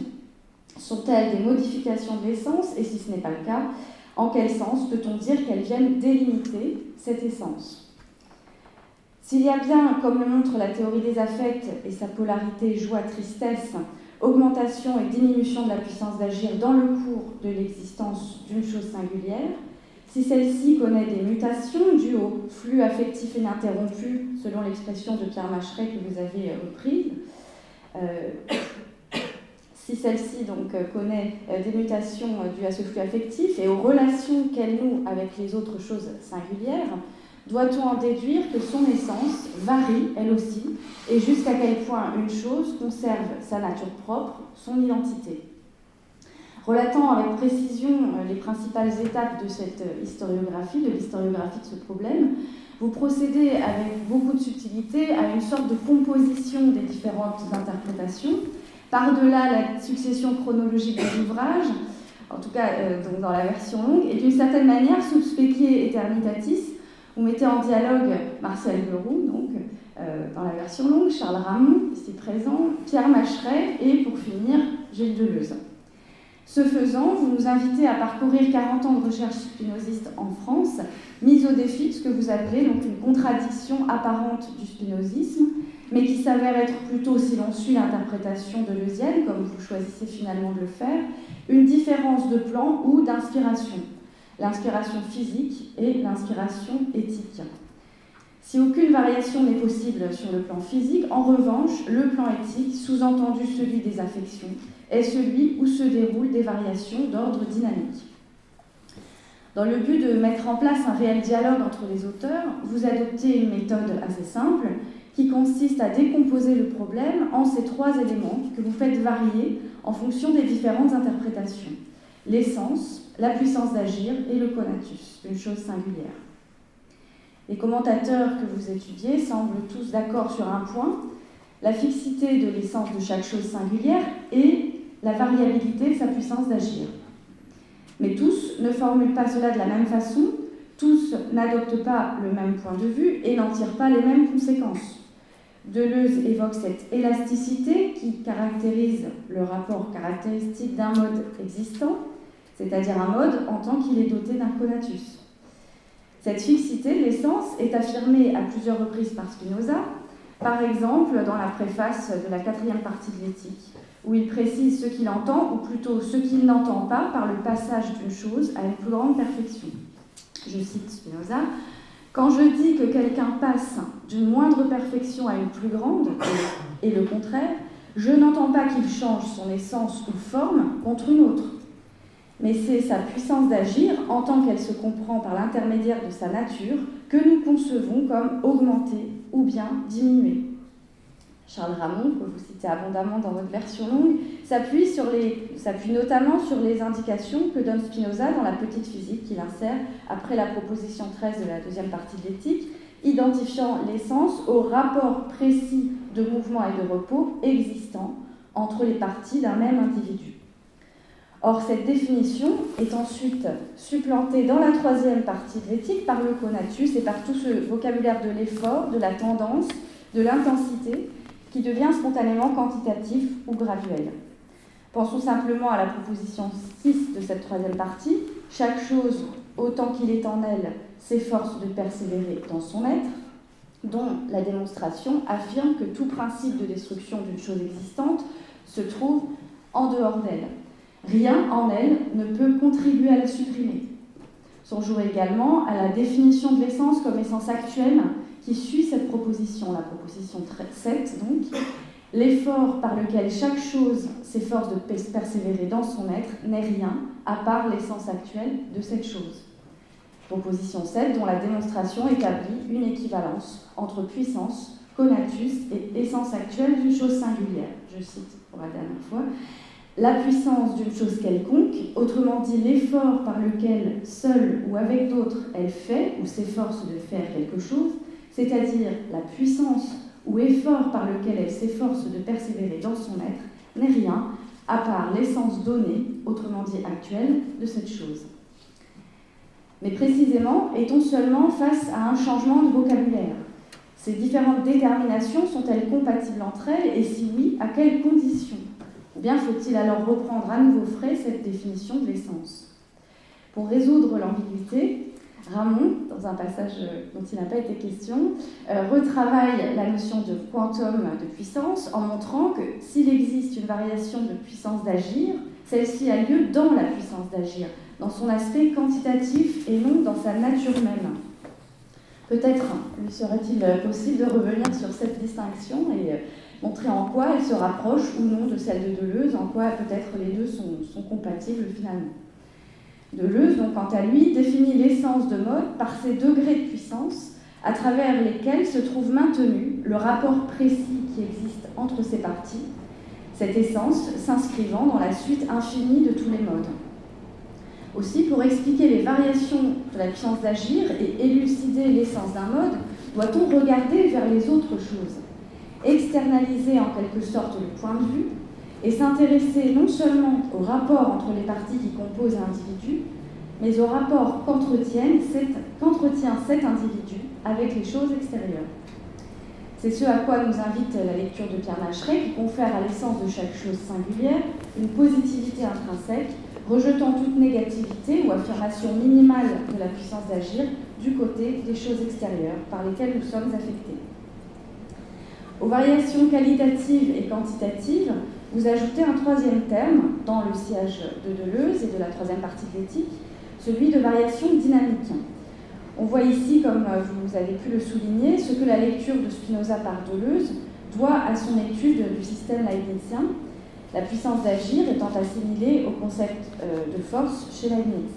Sont-elles des modifications de l'essence? Et si ce n'est pas le cas, en quel sens peut-on dire qu'elles viennent délimiter cette essence? S'il y a bien, comme le montre la théorie des affects et sa polarité joie-tristesse, augmentation et diminution de la puissance d'agir dans le cours de l'existence d'une chose singulière, si celle-ci connaît des mutations dues au flux affectif ininterrompu, selon l'expression de Pierre Macheret que vous avez reprise, si celle-ci donc connaît des mutations dues à ce flux affectif et aux relations qu'elle noue avec les autres choses singulières, doit-on en déduire que son essence varie, elle aussi, et jusqu'à quel point une chose conserve sa nature propre, son identité? Relatant avec précision les principales étapes de cette historiographie, de l'historiographie de ce problème, vous procédez avec beaucoup de subtilité à une sorte de composition des différentes interprétations, par-delà la succession chronologique des ouvrages, en tout cas donc dans la version longue, et d'une certaine manière, sub specie aeternitatis, vous mettez en dialogue Martial Leroux, donc, dans la version longue, Charles Ramon, ici présent, Pierre Macheret, et pour finir, Gilles Deleuze. Ce faisant, vous nous invitez à parcourir 40 ans de recherche spinoziste en France, mise au défi de ce que vous appelez donc une contradiction apparente du spinozisme, mais qui s'avère être plutôt, si l'on suit l'interprétation deleuzienne, comme vous choisissez finalement de le faire, une différence de plan ou d'inspiration, l'inspiration physique et l'inspiration éthique. Si aucune variation n'est possible sur le plan physique, en revanche, le plan éthique, sous-entendu celui des affections, est celui où se déroulent des variations d'ordre dynamique. Dans le but de mettre en place un réel dialogue entre les auteurs, vous adoptez une méthode assez simple qui consiste à décomposer le problème en ces trois éléments que vous faites varier en fonction des différentes interprétations. L'essence, la puissance d'agir et le conatus, une chose singulière. Les commentateurs que vous étudiez semblent tous d'accord sur un point, la fixité de l'essence de chaque chose singulière et la variabilité de sa puissance d'agir. Mais tous ne formulent pas cela de la même façon, tous n'adoptent pas le même point de vue et n'en tirent pas les mêmes conséquences. Deleuze évoque cette élasticité qui caractérise le rapport caractéristique d'un mode existant, c'est-à-dire un mode en tant qu'il est doté d'un conatus. Cette fixité de l'essence est affirmée à plusieurs reprises par Spinoza, par exemple dans la préface de la 4e partie de l'Éthique, où il précise ce qu'il entend, ou plutôt ce qu'il n'entend pas, par le passage d'une chose à une plus grande perfection. Je cite Spinoza. « Quand je dis que quelqu'un passe d'une moindre perfection à une plus grande, et le contraire, je n'entends pas qu'il change son essence ou forme contre une autre. Mais c'est sa puissance d'agir, en tant qu'elle se comprend par l'intermédiaire de sa nature, que nous concevons comme augmentée ou bien diminuée. » Charles Ramond, que vous citez abondamment dans votre version longue, s'appuie notamment sur les indications que donne Spinoza dans la Petite physique qu'il insère après la proposition 13 de la 2e partie de l'Éthique, identifiant l'essence au rapport précis de mouvement et de repos existant entre les parties d'un même individu. Or, cette définition est ensuite supplantée dans la 3e partie de l'Éthique par le conatus et par tout ce vocabulaire de l'effort, de la tendance, de l'intensité, qui devient spontanément quantitatif ou graduel. Pensons simplement à la proposition 6 de cette 3e partie. Chaque chose, autant qu'il est en elle, s'efforce de persévérer dans son être, dont la démonstration affirme que tout principe de destruction d'une chose existante se trouve en dehors d'elle. Rien en elle ne peut contribuer à la supprimer. Songeons également à la définition de l'essence comme essence actuelle qui suit cette proposition, la proposition 7 donc, l'effort par lequel chaque chose s'efforce de persévérer dans son être n'est rien à part l'essence actuelle de cette chose. Proposition 7 dont la démonstration établit une équivalence entre puissance, conatus et essence actuelle d'une chose singulière. Je cite pour la dernière fois. La puissance d'une chose quelconque, autrement dit l'effort par lequel, seule ou avec d'autres, elle fait ou s'efforce de faire quelque chose, c'est-à-dire la puissance ou effort par lequel elle s'efforce de persévérer dans son être, n'est rien à part l'essence donnée, autrement dit actuelle, de cette chose. Mais précisément, est-on seulement face à un changement de vocabulaire ? Ces différentes déterminations sont-elles compatibles entre elles et si oui, à quelles conditions ? Ou bien faut-il alors reprendre à nouveau frais cette définition de l'essence ? Pour résoudre l'ambiguïté, Ramond, dans un passage dont il n'a pas été question, retravaille la notion de quantum de puissance en montrant que s'il existe une variation de puissance d'agir, celle-ci a lieu dans la puissance d'agir, dans son aspect quantitatif et non dans sa nature même. Peut-être lui serait-il possible de revenir sur cette distinction et montrer en quoi elle se rapproche ou non de celle de Deleuze, en quoi peut-être les deux sont compatibles finalement. Deleuze, donc, quant à lui, définit l'essence de mode par ses degrés de puissance à travers lesquels se trouve maintenu le rapport précis qui existe entre ces parties, cette essence s'inscrivant dans la suite infinie de tous les modes. Aussi, pour expliquer les variations de la puissance d'agir et élucider l'essence d'un mode, doit-on regarder vers les autres choses, externaliser en quelque sorte le point de vue, et s'intéresser non seulement au rapport entre les parties qui composent un individu, mais au rapport qu'entretient cet individu avec les choses extérieures. C'est ce à quoi nous invite la lecture de Pierre Macheret, qui confère à l'essence de chaque chose singulière une positivité intrinsèque, rejetant toute négativité ou affirmation minimale de la puissance d'agir du côté des choses extérieures par lesquelles nous sommes affectés. Aux variations qualitatives et quantitatives, vous ajoutez un troisième terme dans le sillage de Deleuze et de la 3e partie de l'Éthique, celui de variation dynamique. On voit ici, comme vous avez pu le souligner, ce que la lecture de Spinoza par Deleuze doit à son étude du système leibnizien, la puissance d'agir étant assimilée au concept de force chez Leibniz.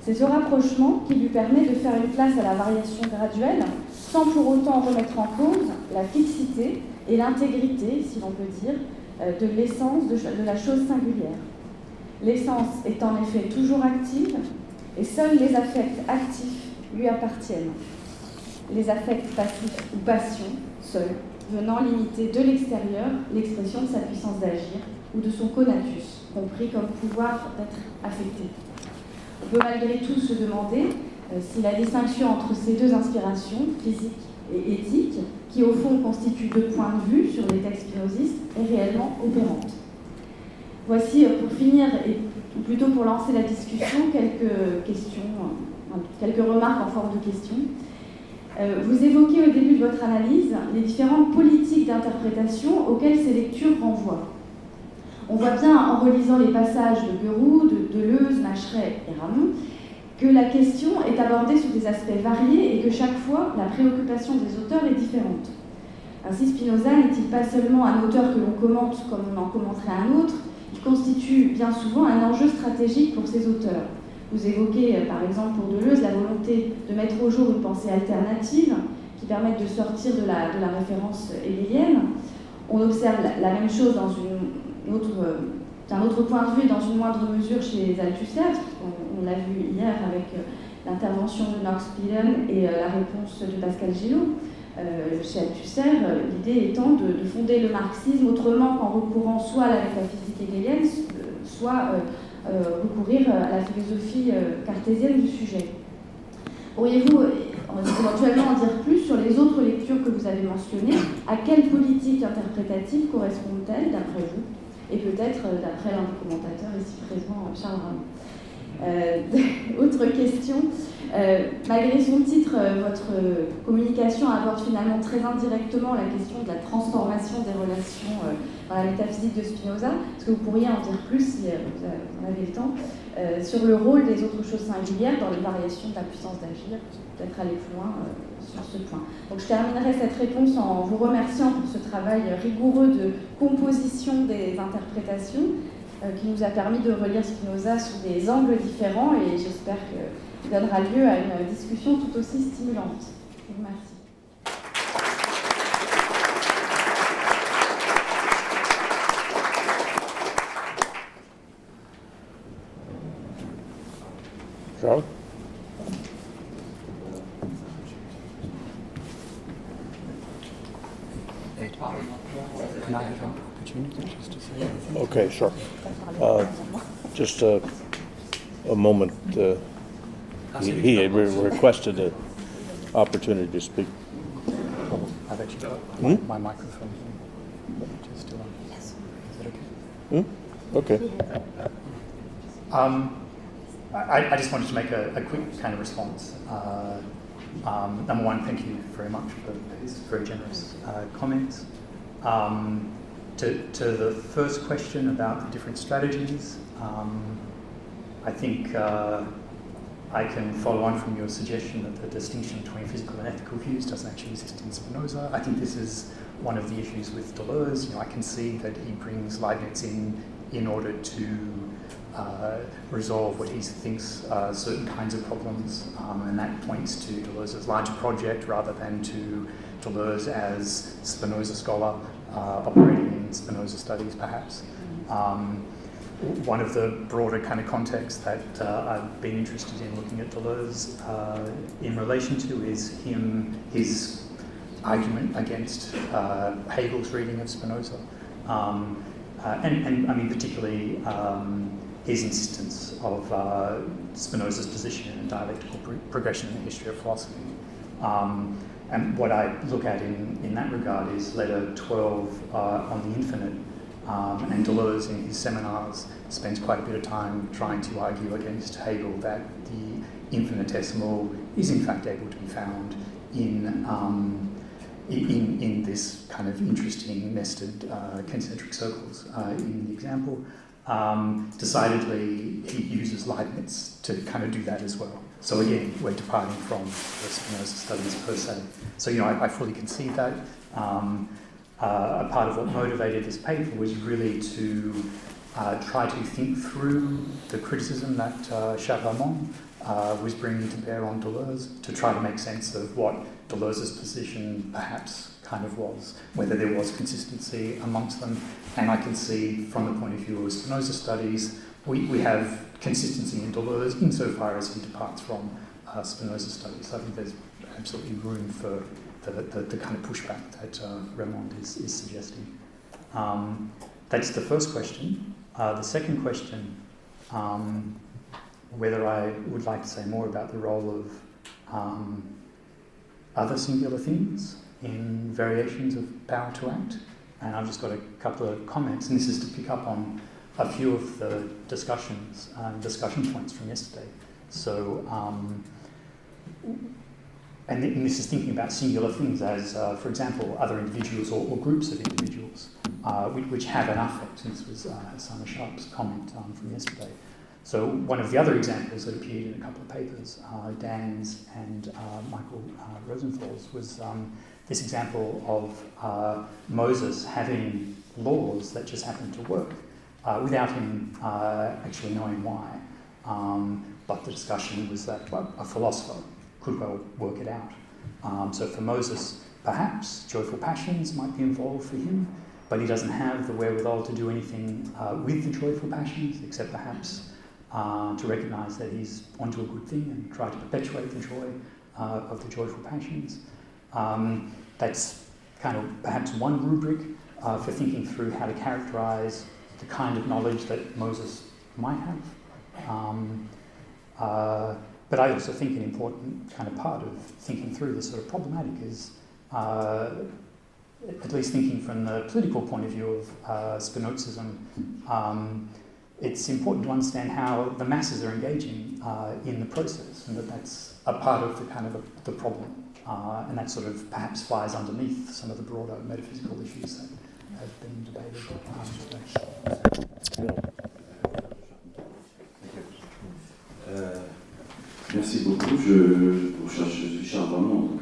C'est ce rapprochement qui lui permet de faire une place à la variation graduelle, sans pour autant remettre en cause la fixité et l'intégrité, si l'on peut dire, de l'essence de la chose singulière. L'essence est en effet toujours active et seuls les affects actifs lui appartiennent. Les affects passifs ou passions, seuls, venant limiter de l'extérieur l'expression de sa puissance d'agir ou de son conatus, compris comme pouvoir d'être affecté. On peut malgré tout se demander si la distinction entre ces deux inspirations, physique et éthique, qui au fond constitue deux points de vue sur les textes spinozistes, est réellement opérante. Voici, pour finir, ou plutôt pour lancer la discussion, quelques questions, quelques remarques en forme de questions. Vous évoquez au début de votre analyse les différentes politiques d'interprétation auxquelles ces lectures renvoient. On voit bien, en relisant les passages de Guéroult, de Deleuze, Macheret et Ramon, que la question est abordée sous des aspects variés et que chaque fois, la préoccupation des auteurs est différente. Ainsi, Spinoza n'est-il pas seulement un auteur que l'on commente comme on en commenterait un autre, il constitue bien souvent un enjeu stratégique pour ces auteurs. Vous évoquez, par exemple, pour Deleuze, la volonté de mettre au jour une pensée alternative qui permette de sortir de la référence hegélienne. On observe la même chose d'un autre point de vue et dans une moindre mesure chez Althusser, on l'a vu hier avec l'intervention de Knox Pillen et la réponse de Pascal Gillot. Chez Althusser, l'idée étant de fonder le marxisme autrement qu'en recourant soit à la métaphysique hegélienne, soit recourir à la philosophie cartésienne du sujet. Pourriez-vous éventuellement en dire plus sur les autres lectures que vous avez mentionnées? À quelle politique interprétative correspondent-elles, d'après vous? Et peut-être d'après l'un des commentateurs ici présent, Charles Ramon. Autre question. Malgré son titre, votre communication aborde finalement très indirectement la question de la transformation des relations dans la métaphysique de Spinoza. Est-ce que vous pourriez en dire plus, si vous en avez le temps, sur le rôle des autres choses singulières dans les variations de la puissance d'agir, peut-être aller plus loin sur ce point. Donc je terminerai cette réponse en vous remerciant pour ce travail rigoureux de composition des interprétations qui nous a permis de relire Spinoza sous des angles différents et j'espère qu'il donnera lieu à une discussion tout aussi stimulante. Je vous remercie. Charles? Can I have an opportunity just to say anything? Okay, sure. Just a moment. He had requested an opportunity to speak. I've actually got my microphone just on. Yes. Is that okay? Okay. I just wanted to make a quick kind of response. Number one, thank you very much for these very generous comments. To the first question about the different strategies, I think I can follow on from your suggestion that the distinction between physical and ethical views doesn't actually exist in Spinoza. I think this is one of the issues with Deleuze. I can see that he brings Leibniz in order to resolve what he thinks are certain kinds of problems, and that points to Deleuze's larger project rather than to Deleuze as Spinoza scholar operating in Spinoza studies, perhaps. One of the broader kind of contexts that I've been interested in looking at Deleuze in relation to is his argument against Hegel's reading of Spinoza, and I mean particularly his insistence of Spinoza's position in dialectical progression in the history of philosophy. And what I look at in that regard is letter 12 on the infinite, and Deleuze in his seminars spends quite a bit of time trying to argue against Hegel that the infinitesimal is in fact able to be found in this kind of interesting nested concentric circles in the example. Decidedly, he uses Leibniz to kind of do that as well. So again, we're departing from the Spinoza studies per se. So, I fully concede that. A part of what motivated this paper was really to try to think through the criticism that Charles Ramon was bringing to bear on Deleuze, to try to make sense of what Deleuze's position perhaps kind of was, whether there was consistency amongst them. And I can see from the point of view of Spinoza studies, we have consistency in Deleuze insofar as he departs from Spinoza studies. I think there's absolutely room for the kind of pushback that Ramon is suggesting. That's the first question. The second question, whether I would like to say more about the role of other singular things in variations of power to act. And I've just got a couple of comments, and this is to pick up on a few of the discussion points from yesterday. So, and this is thinking about singular things as, for example, other individuals or groups of individuals which have an affect. And this was Simon Sharp's comment from yesterday. So one of the other examples that appeared in a couple of papers, Dan's and Michael Rosenthal's, was this example of Moses having laws that just happened to work without him actually knowing why. But the discussion was that a philosopher could well work it out. So for Moses, perhaps joyful passions might be involved for him, but he doesn't have the wherewithal to do anything with the joyful passions, except perhaps to recognise that he's onto a good thing and try to perpetuate the joy of the joyful passions. That's kind of perhaps one rubric for thinking through how to characterise the kind of knowledge that Moses might have. But I also think an important kind of part of thinking through this sort of problematic is, at least thinking from the political point of view of Spinozism, it's important to understand how the masses are engaging in the process, and that's a part of the kind of the problem. And that sort of perhaps flies underneath some of the broader metaphysical issues that have been debated today. Merci beaucoup. Je suis Charles Ramon, donc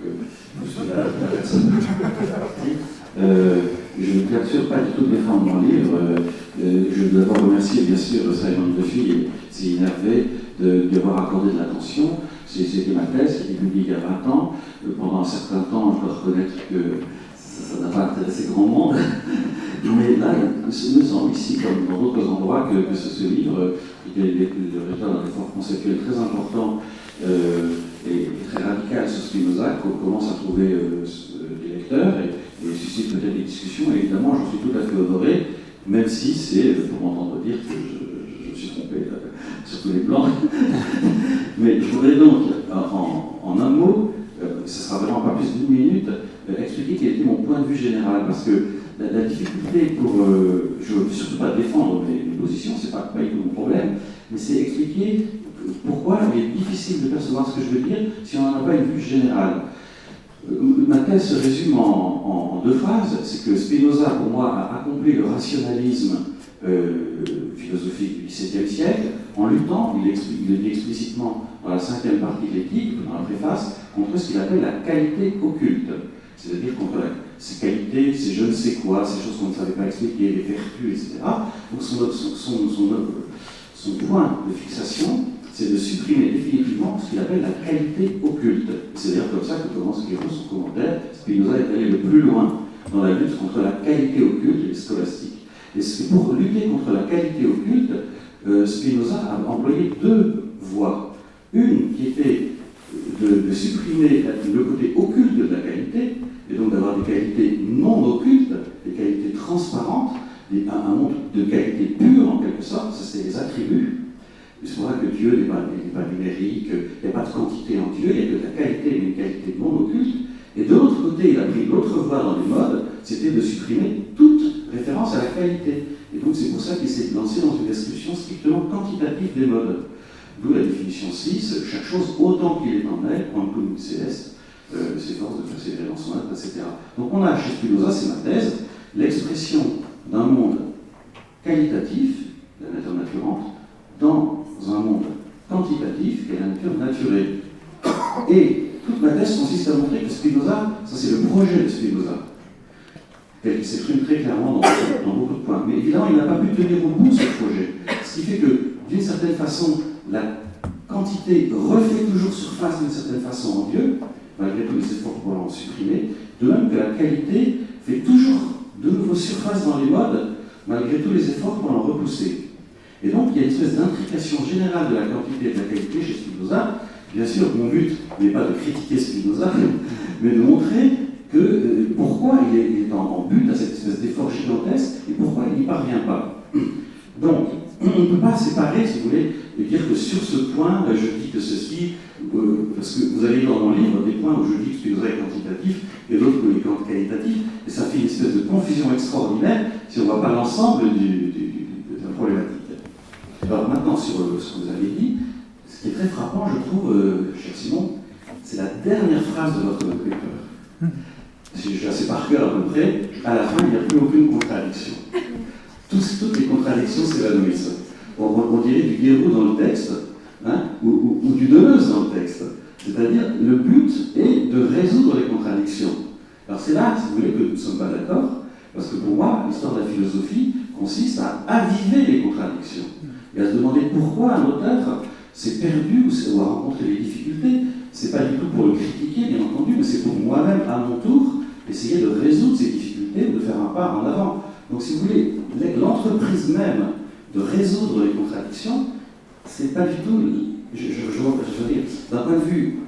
je suis la personne partie. Je ne veux bien sûr pas du tout défendre mon livre. Je veux d'abord remercier bien sûr Simon Duffy et Céline Hervé d'y avoir accordé de l'attention. C'était ma thèse, qui a été publiée il y a 20 ans. Pendant un certain temps, je dois reconnaître que ça n'a pas intéressé grand monde. Mais là, il me semble ici, comme dans d'autres endroits, que ce livre, qui est le résultat d'un effort conceptuel très important et très radical sur Spinoza, commence à trouver des lecteurs et suscite peut-être des discussions. Et évidemment, j'en suis tout à fait honoré, même si c'est pour m'entendre dire que je suis trompé sur tous les plans. Mais je voudrais donc, en un mot, ce sera vraiment pas plus d'une minute, expliquer quel était mon point de vue général, parce que la difficulté pour... je ne veux surtout pas défendre mes positions, c'est pas du tout mon problème, mais c'est expliquer pourquoi il est difficile de percevoir ce que je veux dire si on n'en a pas une vue générale. Ma thèse se résume en deux phrases. C'est que Spinoza, pour moi, a accompli le rationalisme philosophique du XVIIe siècle en luttant, il le dit explicitement dans la 5e partie de l'Éthique, dans la préface, contre ce qu'il appelle la qualité occulte. C'est-à-dire contre ces qualités, ces je ne sais quoi, ces choses qu'on ne savait pas expliquer, les vertus, etc. Donc son point de fixation, c'est de supprimer définitivement ce qu'il appelle la qualité occulte. C'est d'ailleurs comme ça que commence Guéraud son commentaire. Spinoza est allé le plus loin dans la lutte contre la qualité occulte et les scolastiques. Et pour lutter contre la qualité occulte, Spinoza a employé deux voies. Une qui était de supprimer le côté occulte de la qualité, et donc d'avoir des qualités non occultes, des qualités transparentes, un monde de qualité pure en quelque sorte, ça c'est les attributs. C'est pour ça que Dieu n'est pas numérique, il n'y a pas de quantité en Dieu, il n'y a que de la qualité, mais une qualité non occulte. Et de l'autre côté, il a pris l'autre voie dans les modes, c'était de supprimer toute référence à la qualité. Et donc c'est pour ça qu'il s'est lancé dans une description strictement quantitative des modes. D'où la définition 6, chaque chose autant qu'il est en elle, quantum céleste, s'efforce de persévérer dans son œuvre, etc. Donc on a chez Spinoza, c'est ma thèse, l'expression d'un monde qualitatif, la nature naturante, dans un monde quantitatif, qui est la nature naturelle. Et toute ma thèse consiste à montrer que Spinoza, ça c'est le projet de Spinoza, tel qu'il s'exprime très clairement dans beaucoup de points. Mais évidemment, il n'a pas pu tenir au bout ce projet. Ce qui fait que, d'une certaine façon, la quantité refait toujours surface d'une certaine façon en Dieu, malgré tous les efforts pour l'en supprimer, de même que la qualité fait toujours de nouveau surface dans les modes, malgré tous les efforts pour l'en repousser. Et donc, il y a une espèce d'intrication générale de la quantité et de la qualité chez Spinoza. Bien sûr, mon but n'est pas de critiquer Spinoza, mais de montrer que pourquoi il est en but à cette espèce d'effort gigantesque et pourquoi il n'y parvient pas. Donc, on ne peut pas séparer, si vous voulez, et dire que sur ce point, je dis que ceci, parce que vous avez dans mon livre des points point où je dis que Spinoza est quantitatif et l'autre qu'il est qualitatif, et ça fait une espèce de confusion extraordinaire si on ne voit pas l'ensemble de la problématique. Alors maintenant, sur ce que vous avez dit, ce qui est très frappant, je trouve, cher Simon, c'est la dernière phrase de votre paper. J'ai assez par cœur à peu près, à la fin, il n'y a plus aucune contradiction. Toutes les contradictions s'évanouissent. On dirait du Guérou dans le texte, hein, ou du Deleuze dans le texte. C'est-à-dire, le but est de résoudre les contradictions. Alors c'est là, si vous voulez, que nous ne sommes pas d'accord, parce que pour moi, l'histoire de la philosophie consiste à aviver les contradictions, et à se demander pourquoi un auteur s'est perdu ou a rencontré des difficultés. C'est pas du tout pour le critiquer, bien entendu, mais c'est pour moi-même, à mon tour, essayer de résoudre ces difficultés ou de faire un pas en avant. Donc si vous voulez, l'entreprise même de résoudre les contradictions, c'est pas du tout, je veux dire, d'un point de vue,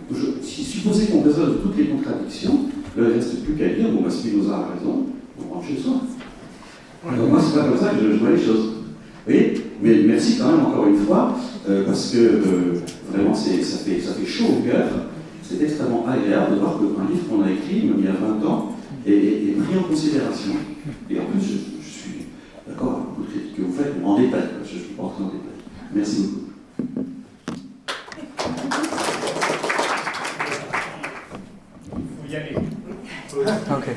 supposer qu'on résolve toutes les contradictions, il ne reste plus qu'à dire, bon, bah, Spinoza a raison, on rentre chez soi. Donc moi, c'est pas comme ça que je vois les choses. Vous voyez? Mais merci quand même encore une fois, parce que vraiment, ça fait chaud au cœur. C'est extrêmement agréable de voir qu'un livre qu'on a écrit, même il y a 20 ans, est pris en considération. Et en plus, je suis d'accord avec beaucoup de critiques que vous faites, en détail. Je ne suis pas entré en détail. Merci beaucoup. Il faut y aller. Okay.